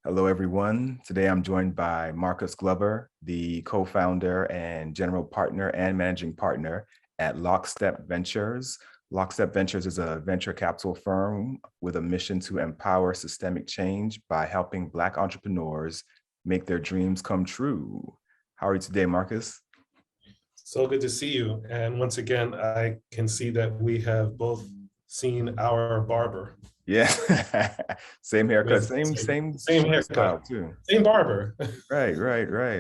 Hello, everyone. Today I'm joined by Marcus Glover, the co-founder and general partner and managing partner at Lockstep Ventures. Lockstep Ventures is a venture capital firm with a mission to empower systemic change by helping Black entrepreneurs make their dreams come true. How are you today, Marcus? So good to see you. And once again, I can see that we have both seen our barber. Yeah, same haircut, With same same style haircut, too. same barber. Right.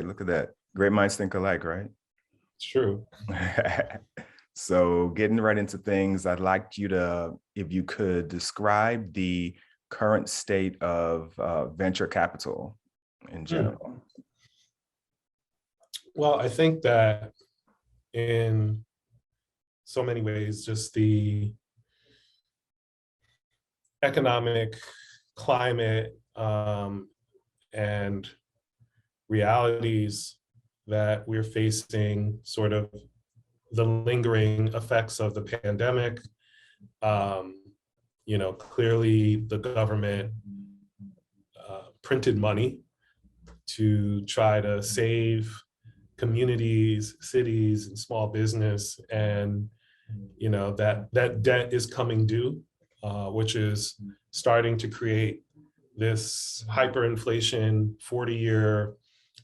Look at that. Great minds think alike, right? It's true. So getting right into things, I'd like you to, if you could, describe the current state of venture capital in general. Well, I think that in so many ways, just the economic climate and realities that we're facing, sort of the lingering effects of the pandemic. Clearly the government printed money to try to save communities, cities, and small business, and that debt is coming due, which is starting to create this hyperinflation, 40-year,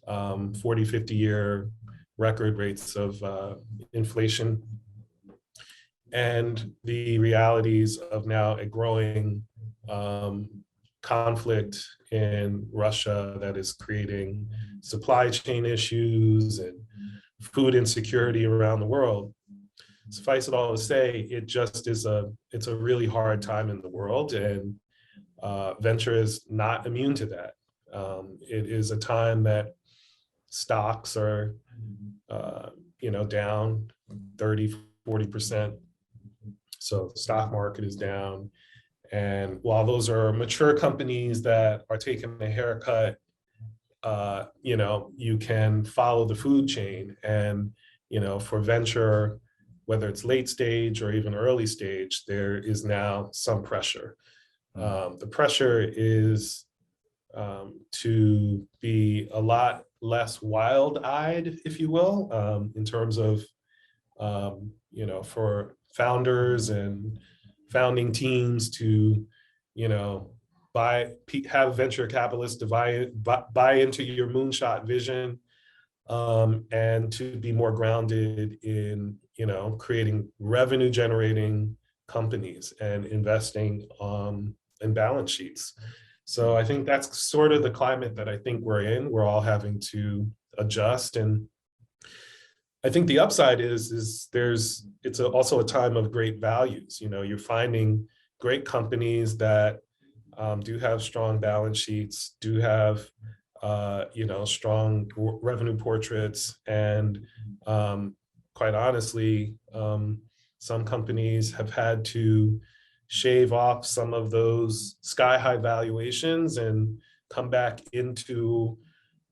40, 50-year record rates of inflation, and the realities of now a growing conflict in Russia that is creating supply chain issues and food insecurity around the world. Suffice it all to say, it's a really hard time in the world, and venture is not immune to that. It is a time that stocks are down 30, 40%. So the stock market is down. And while those are mature companies that are taking a haircut, you can follow the food chain. And, for venture, whether it's late stage or even early stage, there is now some pressure. The pressure is to be a lot less wild-eyed, if you will, in terms of, for founders and founding teams to, have venture capitalists to buy into your moonshot vision, and to be more grounded in, creating revenue generating companies and investing in balance sheets. So I think that's sort of the climate that I think we're in. We're all having to adjust. And I think the upside is it's also a time of great values. You're finding great companies that do have strong balance sheets, do have strong revenue portraits, and quite honestly, some companies have had to shave off some of those sky high valuations and come back into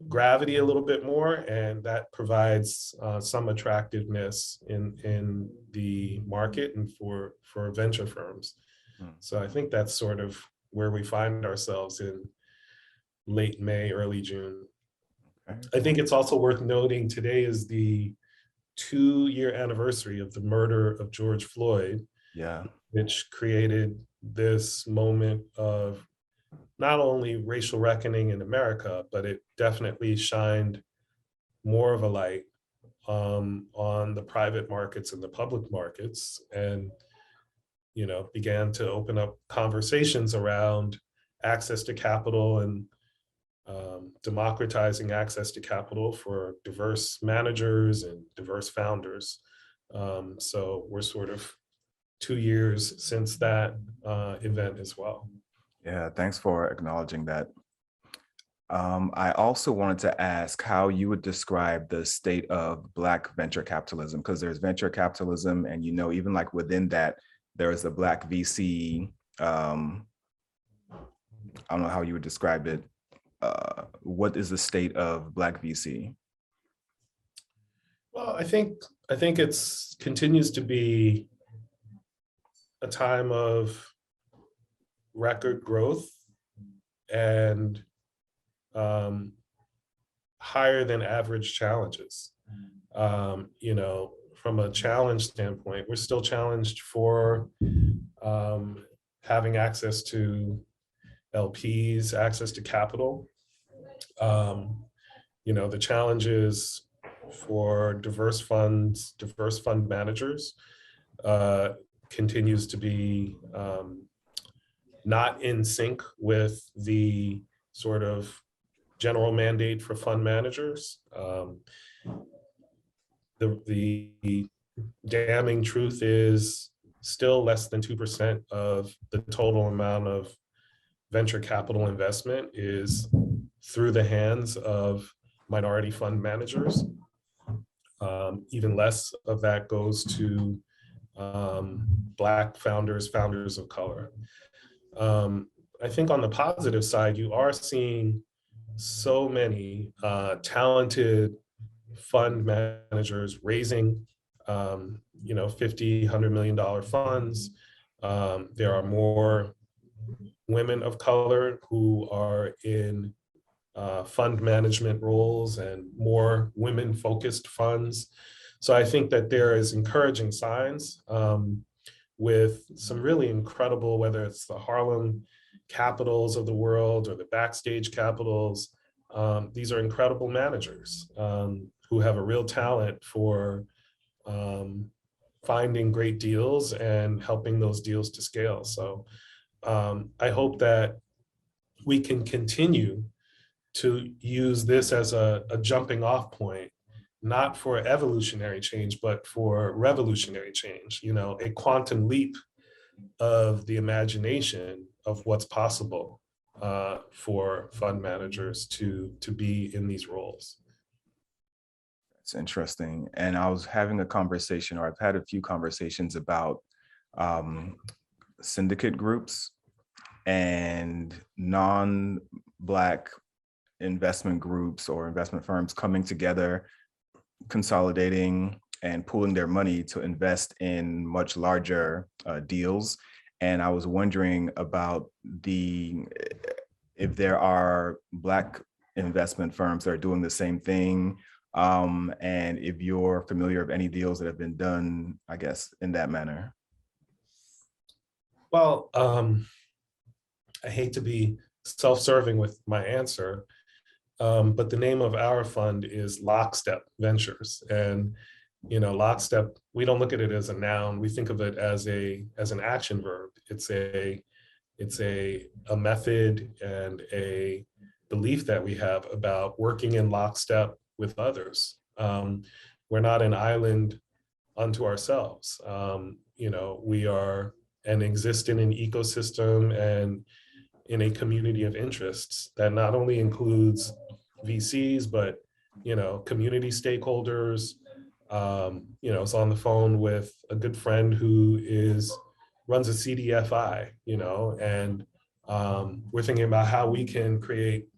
gravity a little bit more, and that provides some attractiveness in the market and for venture firms. So I think that's sort of where we find ourselves in late May, early June. Okay. I think it's also worth noting today is the 2-year anniversary of the murder of George Floyd, Yeah. which created this moment of not only racial reckoning in America, but it definitely shined more of a light on the private markets and the public markets, and began to open up conversations around access to capital and democratizing access to capital for diverse managers and diverse founders. So we're sort of 2 years since that event as well. Yeah, thanks for acknowledging that. I also wanted to ask how you would describe the state of Black venture capitalism, because there's venture capitalism and, even like within that, there's a Black VC. I don't know how you would describe it. What is the state of Black VC? Well, I think it's continues to be a time of record growth and higher than average challenges. You know, from a challenge standpoint, we're still challenged for having access to LPs, access to capital. You know, the challenges for diverse funds, diverse fund managers continues to be not in sync with the sort of general mandate for fund managers. The damning truth is still less than 2% of the total amount of venture capital investment is through the hands of minority fund managers. Even less of that goes to Black founders, founders of color. I think on the positive side, you are seeing so many talented fund managers raising, you know, $50, $100 million funds. There are more women of color who are in fund management roles and more women-focused funds. So I think that there is encouraging signs with some really incredible, whether it's the Harlem Capitals of the world or the Backstage Capitals, these are incredible managers who have a real talent for finding great deals and helping those deals to scale. So I hope that we can continue to use this as a jumping off point, not for evolutionary change, but for revolutionary change, you know, a quantum leap of the imagination of what's possible for fund managers to be in these roles. It's interesting. And I was having a conversation, or I've had a few conversations about syndicate groups and non-Black investment groups or investment firms coming together, consolidating and pooling their money to invest in much larger deals. And I was wondering about if there are Black investment firms that are doing the same thing, and if you're familiar of any deals that have been done, I guess, in that manner. Well, I hate to be self-serving with my answer, but the name of our fund is Lockstep Ventures. And, you know, Lockstep, we don't look at it as a noun. We think of it as an action verb. It's a method and a belief that we have about working in lockstep with others. We're not an island unto ourselves. You know, we are and exist in an ecosystem and in a community of interests that not only includes VCs, but, you know, community stakeholders. You know, I was on the phone with a good friend who runs a CDFI, you know, and we're thinking about how we can create,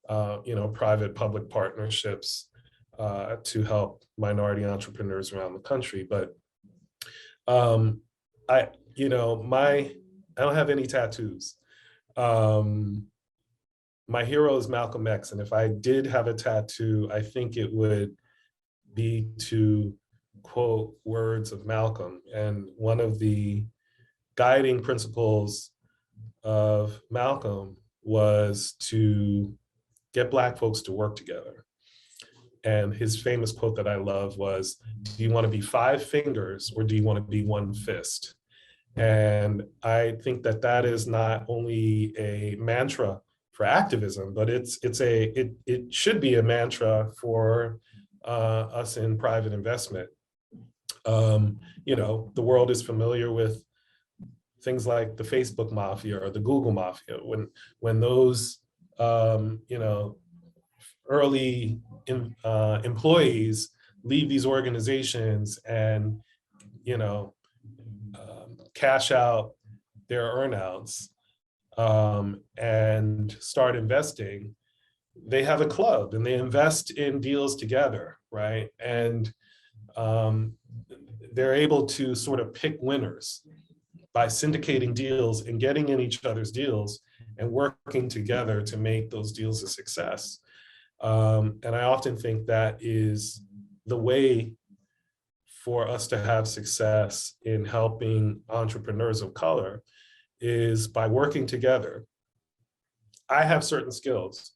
you know, private-public partnerships to help minority entrepreneurs around the country. But you know, I don't have any tattoos. My hero is Malcolm X, and if I did have a tattoo, I think it would be to quote words of Malcolm. And one of the guiding principles of Malcolm was to get Black folks to work together. And his famous quote that I love was, "Do you want to be 5 fingers or do you want to be 1 fist?" And I think that that is not only a mantra for activism, but it should be a mantra for us in private investment. You know, the world is familiar with things like the Facebook mafia or the Google mafia. When those you know, early employees leave these organizations and, you know, cash out their earnouts and start investing, they have a club and they invest in deals together, right? And they're able to sort of pick winners by syndicating deals and getting in each other's deals and working together to make those deals a success. And I often think that is the way for us to have success in helping entrepreneurs of color, is by working together. I have certain skills.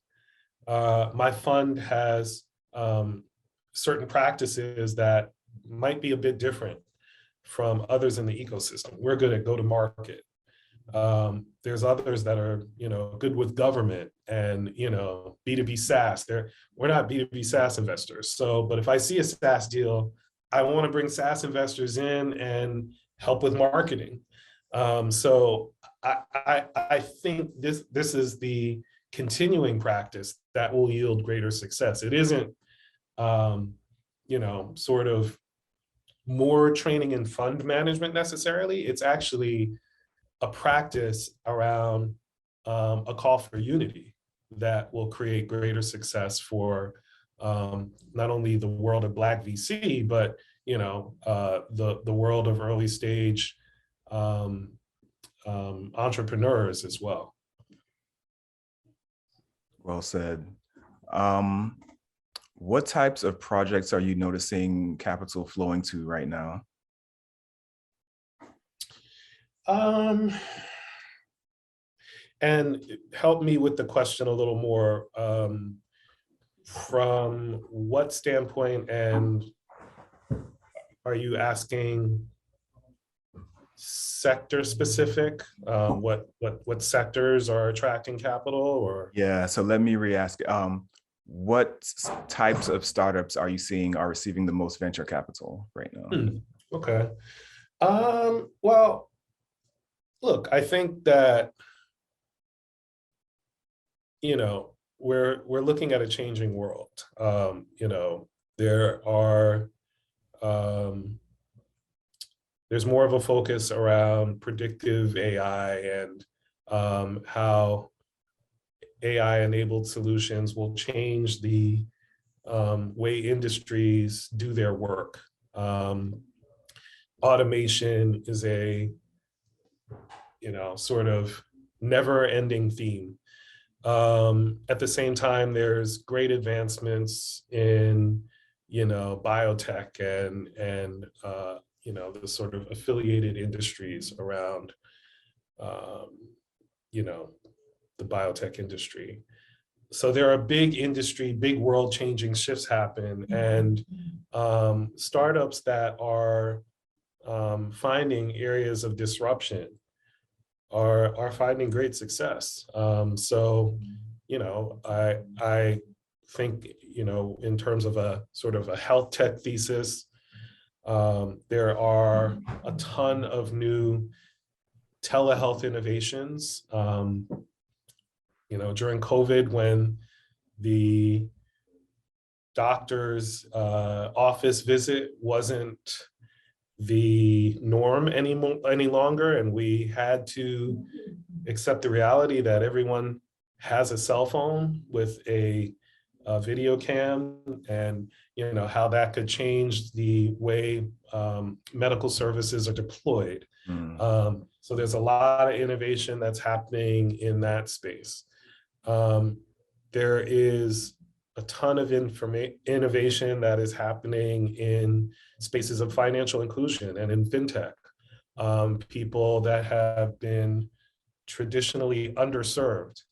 My fund has certain practices that might be a bit different from others in the ecosystem. We're good at go-to-market. There's others that are, good with government and, B2B SaaS. We're not B2B SaaS investors. So, but if I see a SaaS deal, I want to bring SaaS investors in and help with marketing. So I think this is the continuing practice that will yield greater success. It isn't, sort of more training in fund management necessarily. It's actually a practice around a call for unity that will create greater success for not only the world of Black VC, but the world of early stage entrepreneurs as well. Well said. What types of projects are you noticing capital flowing to right now? And help me with the question a little more. From what standpoint, and are you asking sector specific? What sectors are attracting capital, or? Yeah, so let me re-ask. What types of startups are you seeing are receiving the most venture capital right now? Okay. Well, look, I think that, we're looking at a changing world. There's more of a focus around predictive AI and how AI-enabled solutions will change the way industries do their work. Automation is a, sort of never-ending theme. At the same time, there's great advancements in, biotech and the sort of affiliated industries around, the biotech industry. So there are big industry, big world-changing shifts happen, and startups that are finding areas of disruption are finding great success. So, I think, in terms of a sort of a health tech thesis, there are a ton of new telehealth innovations. During COVID, when the doctor's office visit wasn't the norm any longer, and we had to accept the reality that everyone has a cell phone with a video cam, and how that could change the way medical services are deployed. So there's a lot of innovation that's happening in that space. There is a ton of innovation that is happening in spaces of financial inclusion and in fintech. People that have been traditionally underserved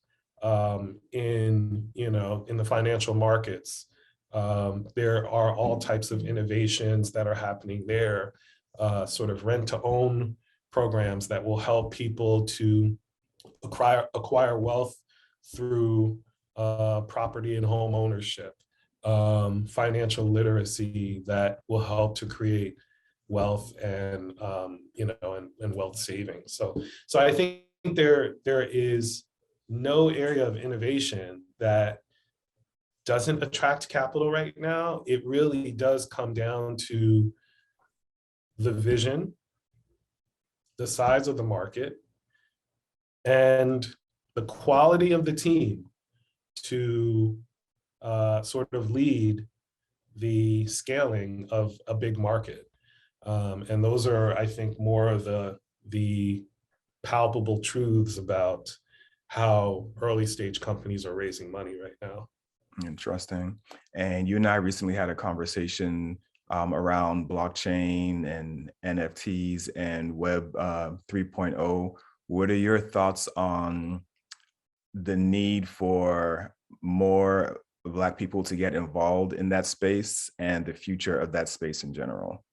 in the financial markets. There are all types of innovations that are happening there, sort of rent-to-own programs that will help people to acquire wealth through property and home ownership, financial literacy that will help to create wealth and and wealth savings. So I think there is no area of innovation that doesn't attract capital right now. It really does come down to the vision, the size of the market, and the quality of the team to sort of lead the scaling of a big market. And those are, I think, more of the palpable truths about how early stage companies are raising money right now. Interesting. And you and I recently had a conversation around blockchain and NFTs and Web 3.0. What are your thoughts on the need for more Black people to get involved in that space and the future of that space in general?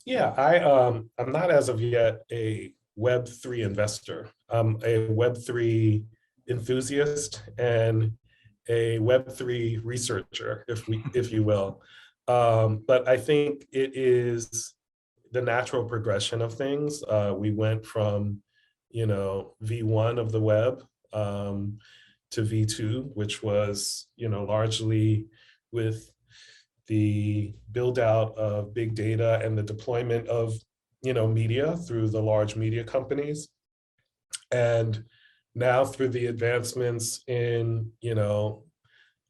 Yeah, I'm not as of yet a Web3 investor. I'm a Web3 enthusiast and a Web3 researcher, if you will. But I think it is the natural progression of things. We went from, V1 of the web to V2, which was, largely with the build out of big data and the deployment of, media through the large media companies. And now through the advancements in,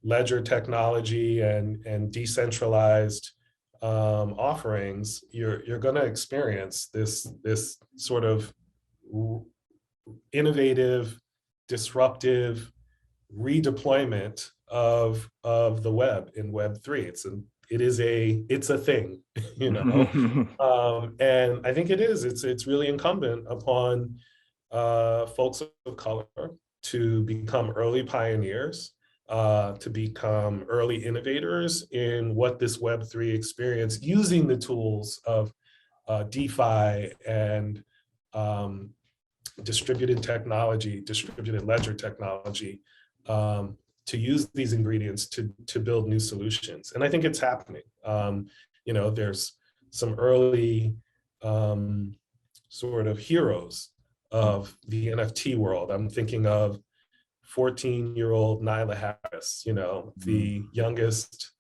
ledger technology and decentralized offerings, you're going to experience this sort of innovative, disruptive redeployment of the web in Web3. It's a thing, and I think it's really incumbent upon folks of color to become early pioneers, to become early innovators in what this Web3 experience, using the tools of DeFi and distributed technology, distributed ledger technology, to use these ingredients to build new solutions. And I think it's happening. There's some early sort of heroes of the NFT world. I'm thinking of 14-year-old Nyla Harris, the youngest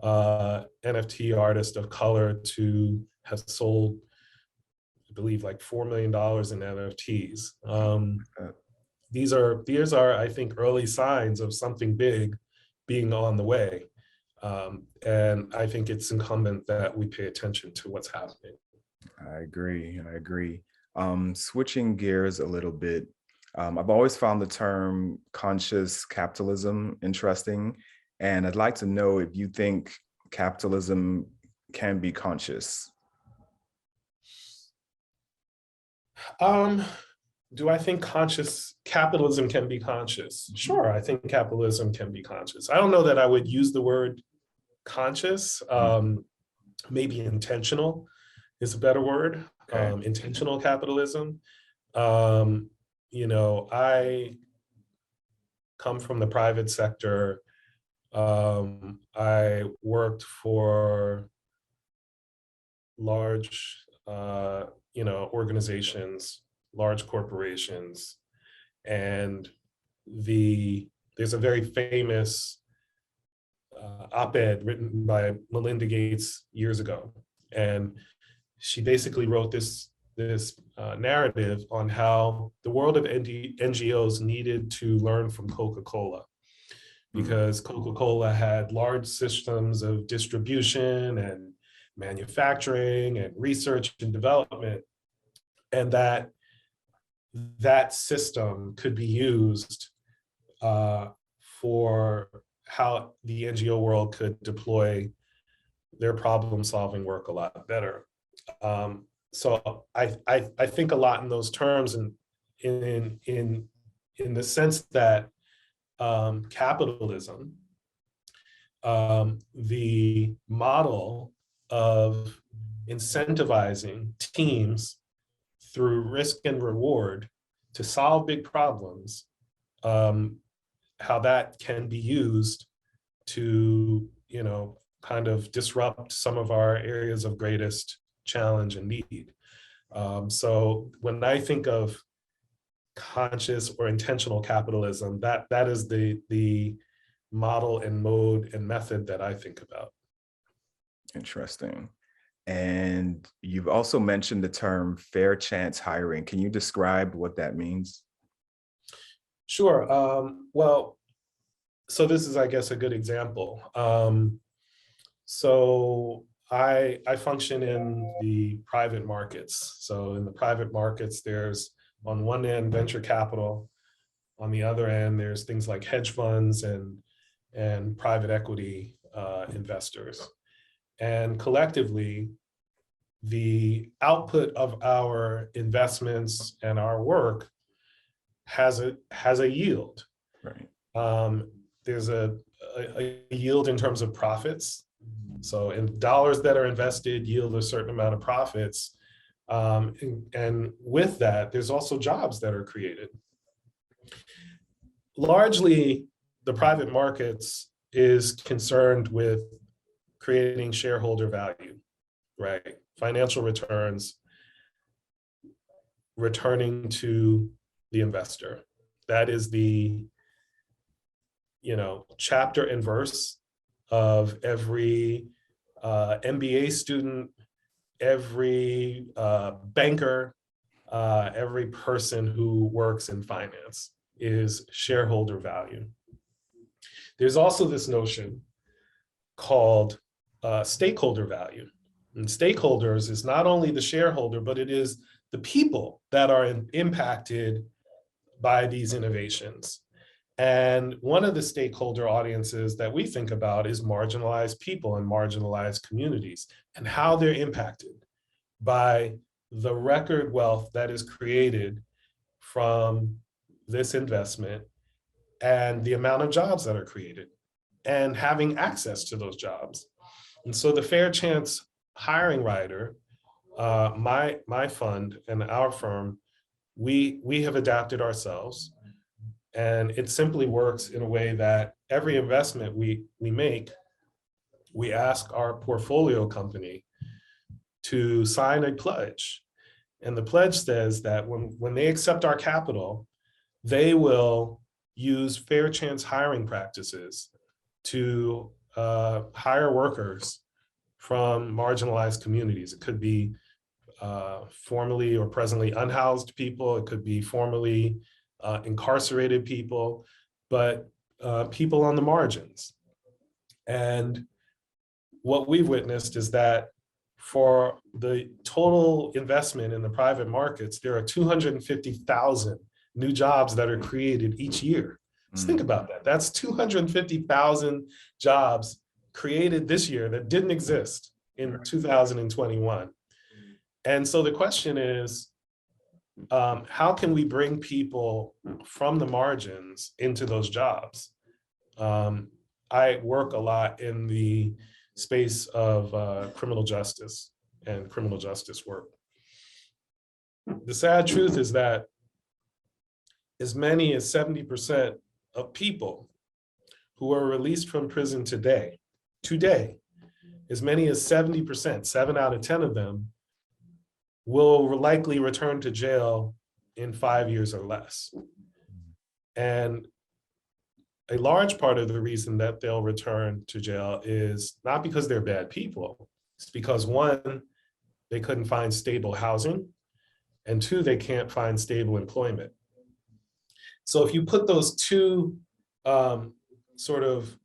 NFT artist of color to have sold, I believe, like $4 million in NFTs. These are, I think, early signs of something big being on the way. And I think it's incumbent that we pay attention to what's happening. I agree. I agree. Switching gears a little bit, I've always found the term conscious capitalism interesting, and I'd like to know if you think capitalism can be conscious. Do I think capitalism can be conscious? Sure, I think capitalism can be conscious. I don't know that I would use the word conscious. Maybe intentional is a better word. Okay. Intentional capitalism. I come from the private sector. I worked for large, organizations, large corporations, and there's a very famous op-ed written by Melinda Gates years ago, and she basically wrote this narrative on how the world of NGOs needed to learn from Coca-Cola, because Coca-Cola had large systems of distribution and manufacturing and research and development, and that system could be used for how the NGO world could deploy their problem-solving work a lot better. So I think a lot in those terms, and in the sense that capitalism, the model of incentivizing teams through risk and reward to solve big problems, how that can be used to, kind of disrupt some of our areas of greatest challenge and need. So when I think of conscious or intentional capitalism, that is the model and mode and method that I think about. Interesting. And you've also mentioned the term fair chance hiring. Can you describe what that means? Sure. Well, so this is, I guess, a good example. So I function in the private markets. So in the private markets, there's on one end venture capital, On the other end, there's things like hedge funds and private equity investors. And collectively, the output of our investments and our work has a yield. Right. There's a yield in terms of profits. So in dollars that are invested yield a certain amount of profits. And with that, there's also jobs that are created. Largely, the private markets is concerned with creating shareholder value, right? Financial returns, returning to the investor. That is the, chapter and verse of every MBA student, every banker, every person who works in finance is shareholder value. There's also this notion called stakeholder value. And stakeholders is not only the shareholder, but it is the people that are impacted by these innovations. And one of the stakeholder audiences that we think about is marginalized people and marginalized communities and how they're impacted by the record wealth that is created from this investment and the amount of jobs that are created and having access to those jobs. And so the Fair Chance Hiring Rider, my fund and our firm, we have adapted ourselves. And it simply works in a way that every investment we make, we ask our portfolio company to sign a pledge. And the pledge says that when they accept our capital, they will use fair chance hiring practices to hire workers from marginalized communities. It could be formerly or presently unhoused people. It could be formerly incarcerated people, but people on the margins. And what we've witnessed is that for the total investment in the private markets, there are 250,000 new jobs that are created each year. Just think about that. That's 250,000 jobs created this year that didn't exist in 2021. And so the question is, how can we bring people from the margins into those jobs? I work a lot in the space of criminal justice and criminal justice work. The sad truth is that as many as 70% of people who are released from prison today, as many as 70%, 7 out of 10 of them, will likely return to jail in 5 years or less. And a large part of the reason that they'll return to jail is not because they're bad people. It's because, one, they couldn't find stable housing, and two, they can't find stable employment. So if you put those two sort of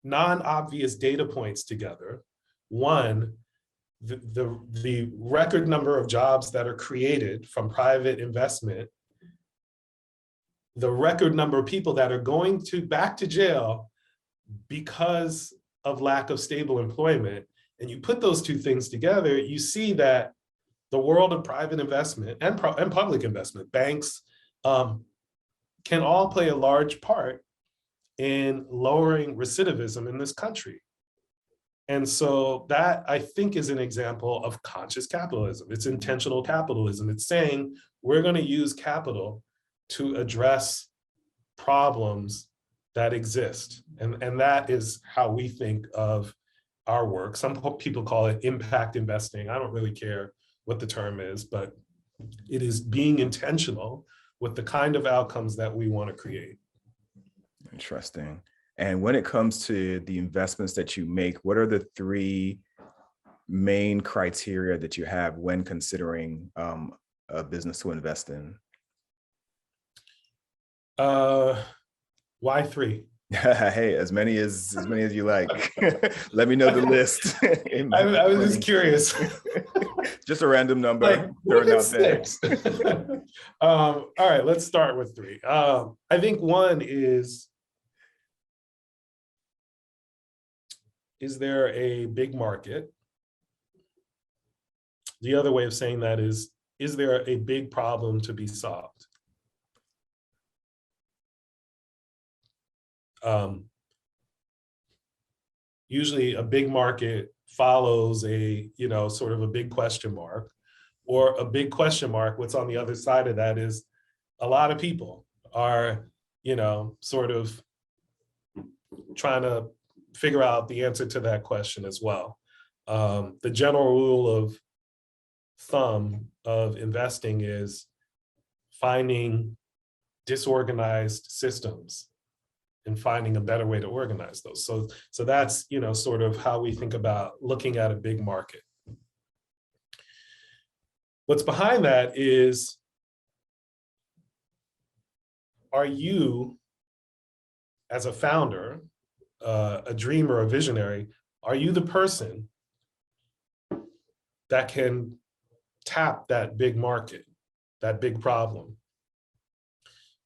non-obvious data points together, one, the record number of jobs that are created from private investment, the record number of people that are going back to jail because of lack of stable employment, and you put those two things together, you see that the world of private investment and public investment, banks, can all play a large part in lowering recidivism in this country. And so that, I think, is an example of conscious capitalism. It's intentional capitalism. It's saying we're going to use capital to address problems that exist. And that is how we think of our work. Some people call it impact investing. I don't really care what the term is, but it is being intentional with the kind of outcomes that we want to create. Interesting. And when it comes to the investments that you make, what are the 3 main criteria that you have when considering a business to invest in? Why 3? Hey, as many as you like. Let me know the list. It might be I was just 20. curious. Just a random Like, number what if thrown it's out there. six? All right, let's start with three. I think one is there a big market? The other way of saying that is there a big problem to be solved? Um, Usually a big market follows a, sort of a big question mark, or a big question mark. What's on the other side of that is a lot of people are, sort of trying to figure out the answer to that question as well. The general rule of thumb of investing is finding disorganized systems and finding a better way to organize those. So that's, sort of how we think about looking at a big market. What's behind that is, are you, as a founder, a dreamer, a visionary, are you the person that can tap that big market, that big problem?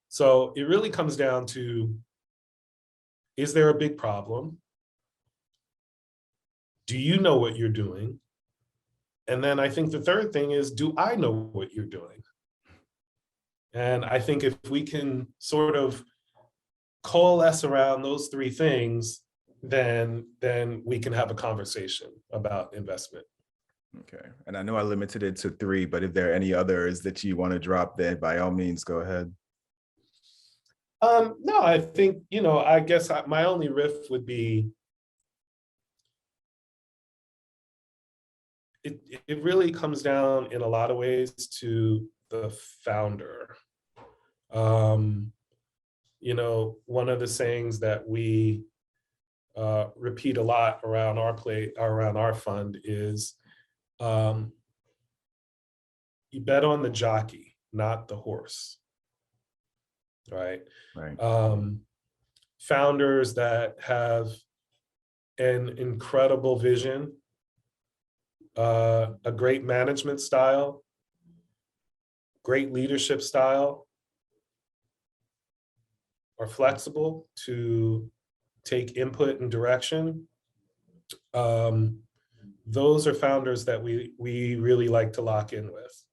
So it really comes down to, is there a big problem? Do you know what you're doing? And then I think the third thing is, do I know what you're doing? And I think if we can sort of coalesce around those three things, then we can have a conversation about investment. Okay. And I know I limited it to three, but if there are any others that you want to drop, then by all means, go ahead. No, I think, I guess my only riff would be, it really comes down in a lot of ways to the founder. One of the sayings that we repeat a lot around our fund is, you bet on the jockey, not the horse, right? Right. Founders that have an incredible vision, a great management style, great leadership style, are flexible to take input and direction. Those are founders that we really like to lock in with.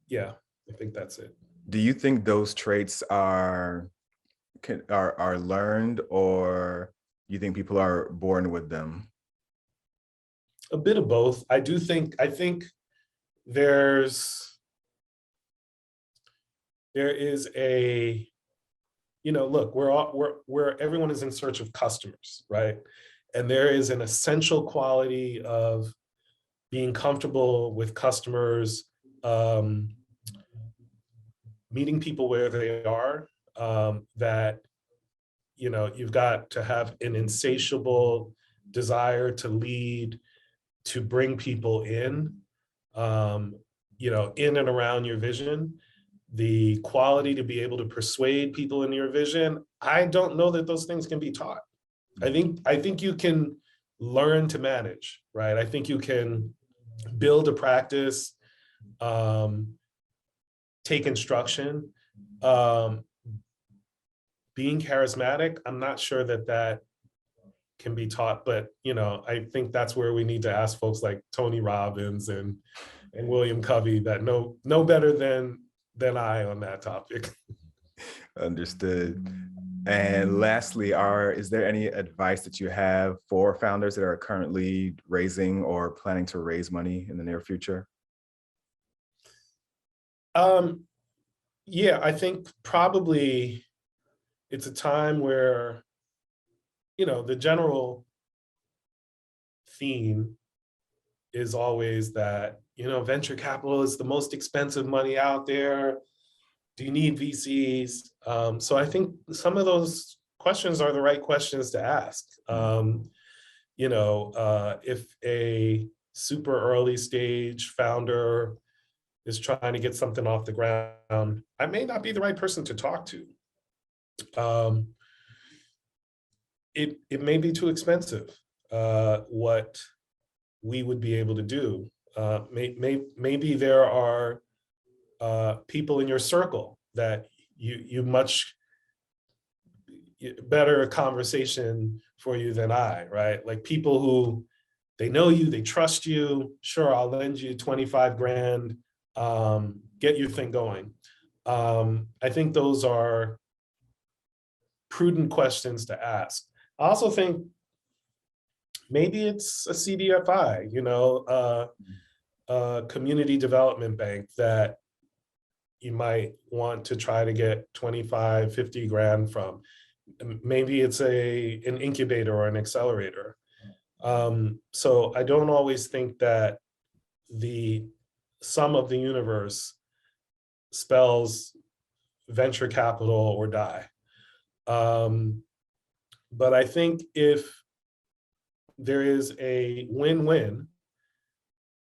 Yeah, I think that's it. Do you think those traits are learned, or you think people are born with them? A bit of both. I think there is a, look, everyone is in search of customers, right? And there is an essential quality of being comfortable with customers, meeting people where they are, that, you've got to have an insatiable desire to lead, to bring people in and around your vision. The quality to be able to persuade people in your vision, I don't know that those things can be taught. I think you can learn to manage, right? I think you can build a practice, take instruction. Being charismatic, I'm not sure that can be taught, but I think that's where we need to ask folks like Tony Robbins and William Covey that know better than I on that topic. Understood. And lastly, is there any advice that you have for founders that are currently raising or planning to raise money in the near future? Yeah, I think probably it's a time where, the general theme is always that, venture capital is the most expensive money out there. Do you need VCs? So I think some of those questions are the right questions to ask. If a super early stage founder is trying to get something off the ground, I may not be the right person to talk to. Um, it may be too expensive, what we would be able to do. Maybe there are people in your circle that you much better conversation for you than I, right? Like people who they know you, they trust you. Sure, I'll lend you 25 grand, get your thing going. I think those are prudent questions to ask. I also think maybe it's a CDFI, a community development bank that you might want to try to get 25, 50 grand from. Maybe it's an incubator or an accelerator. So I don't always think that the sum of the universe spells venture capital or die. But I think if there is a win-win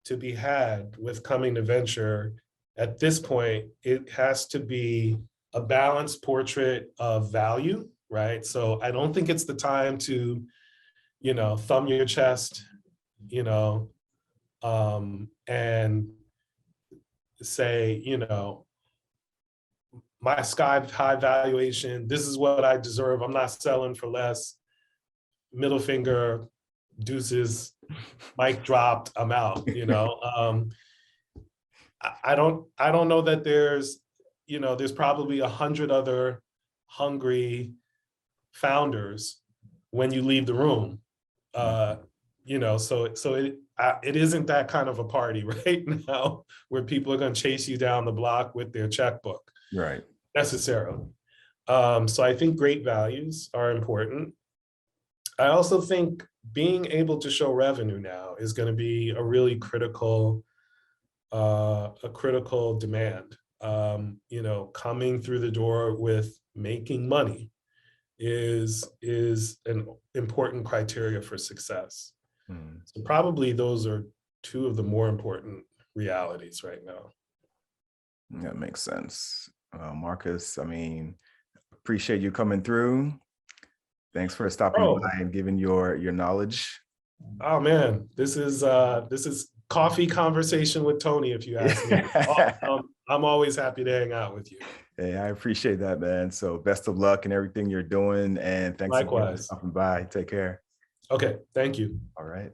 to be had with coming to venture, at this point, it has to be a balanced portrait of value, right? So I don't think it's the time to, thumb your chest, and say, my sky high valuation, this is what I deserve. I'm not selling for less. Middle finger, deuces, mic dropped, I'm out, I don't know that there's probably 100 other hungry founders when you leave the room. So it isn't that kind of a party right now where people are going to chase you down the block with their checkbook. Right. Necessarily. So I think great values are important. I also think being able to show revenue now is going to be a really critical demand. Coming through the door with making money is an important criteria for success. So probably those are two of the more important realities right now. That makes sense. Marcus, appreciate you coming through. Thanks for stopping by and giving your knowledge. Oh man, this is coffee conversation with Tony, if you ask me. I'm always happy to hang out with you. Hey, I appreciate that, man. So best of luck in everything you're doing. And thanks again for stopping by. Take care. Okay, thank you. All right.